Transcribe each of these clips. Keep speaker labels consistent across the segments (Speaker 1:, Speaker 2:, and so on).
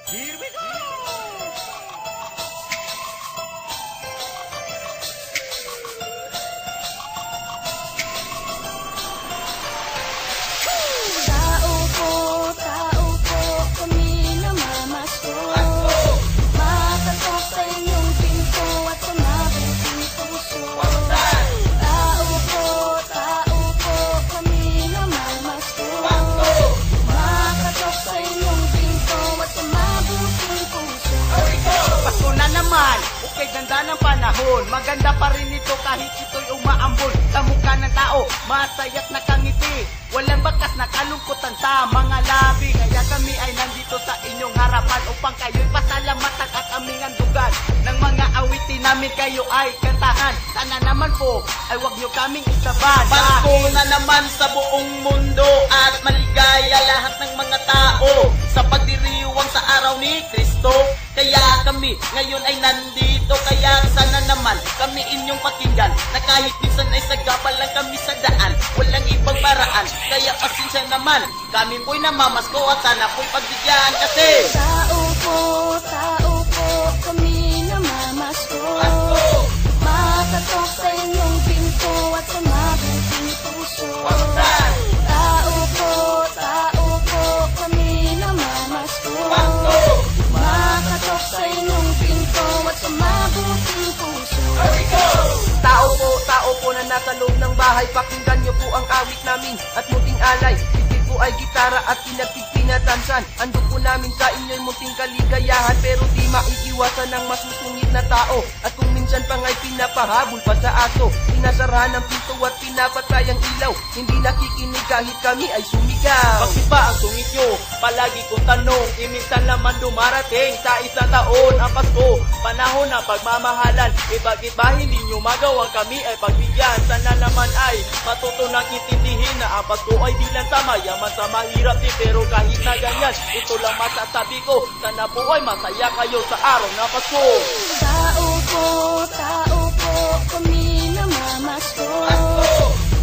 Speaker 1: Here we go!
Speaker 2: Tao po, kami namamasko. Makatok sa inyong pinto at sa mabuting puso. Tao po, kami namamasko. Makatok sa inyong pinto at sa mabuting puso.
Speaker 1: Pasko na naman, okay ganda ng panahon. Maganda pa rin ito kahit ito'y umaambon. Sa mukha ng tao, masaya't nakangiti. Walang bakas na kalungkutan sa mga labi. Kaya kami ay nandito sa inyong harapan upang kayo'y pasalamatan at aming andugan. Ng mga awitin namin kayo ay kantahan. Sana naman po ay wag nyo kaming isaban.
Speaker 3: Pasko na naman sa buong mundo at maligaya lahat ng mga tao sa pagdiriwang sa araw ni Kristo. Kaya kami ngayon ay nandito, kaya sana naman kami inyong pakinggan na kahit minsan ay sagabal lang kami sa daan, walang ibang paraan. Kaya pasensya naman, kami po'y namamasko at sana po'y pagbigyan kasi
Speaker 2: Tao po, kami namamasko. Makatok sa inyong pinto at sa mabuting puso. Tao po, kami namamasko. Makatok sa inyong pinto at sa mabuting puso.
Speaker 1: Tao po na nasa loob ng bahay. Pakinggan niyo po ang awit namin at munting alay. Bibig po ay gitara at pinagpipinatansan. Ando po namin sa inyo'y munting kaligayahan, pero di maiiwasan ng masusungit na tao. At kung minsan pa nga'y pinapahabol pa sa aso, sinasarahan ng pinto at pinapatay ang ilaw. Hindi nakikinig kahit kami ay sumigaw.
Speaker 3: bakit ba ang sungit nyo? Palagi kong tanong, minsan naman dumarating sa isang taon ang Pasko, panahon ng pagmamahalan. Bakit ba hindi nyo magawang kami ay pagbigyan? Sana naman ay matutunang intindihin na ang Pasko ay di lang sa mayaman sa mahirap din. Pero kahit na ganyan, ito lang masasabi ko, sana po ay masaya kayo sa araw ng Pasko.
Speaker 2: Tao po, kami namamasko.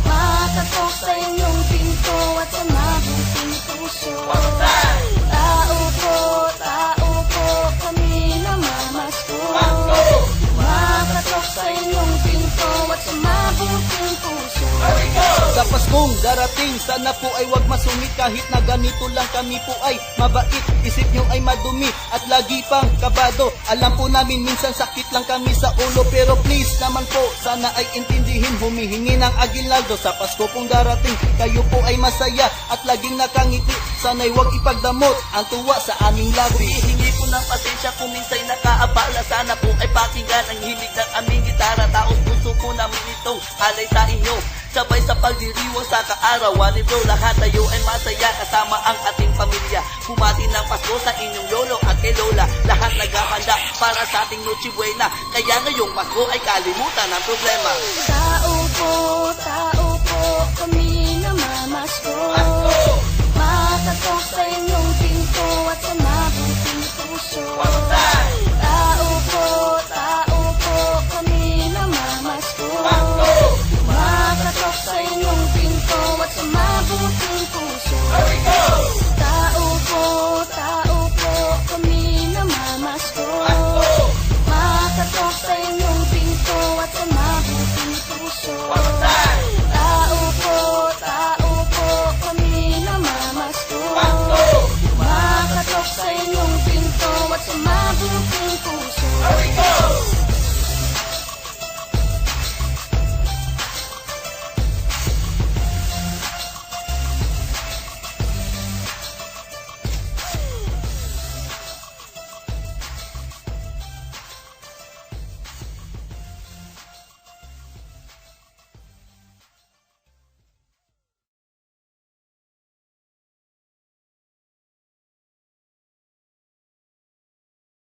Speaker 2: Makatok sa inyong pinto at sa mabuting puso. Tao po, kami namamasko. Makatok sa inyong pinto at sa mabuting puso.
Speaker 3: Sa Paskong darating, sana po ay wag masungit. Kahit na ganito lang kami po ay mabait. Isip nyo ay madumi at lagi pang kabado. Alam po namin minsan sakit lang kami sa ulo, pero please naman po, sana ay intindihin. Humihingi ng aguinaldo sa Pasko pong darating. Kayo po ay masaya at laging nakangiti. Sana'y wag ipagdamot ang tuwa sa aming labi.
Speaker 4: Hihingi po ng pasensya kung minsan nakaabala. Sana po ay pakinggan ang himig ng aming gitara. Taos puso po namin itong alay sa inyo. Sabay sa pagdiriwang sa kaarawan nito, lahat tayo ay masaya kasama ang ating pamilya. Bumati ng Pasko sa inyong lolo at kay lola. Lahat naghahanda para sa ating Noche Buena. Kaya ngayong Pasko ay kalimutan ang problema.
Speaker 2: Tao po, kami namamasko. Makatok sa inyong pinto at sa mabuting puso.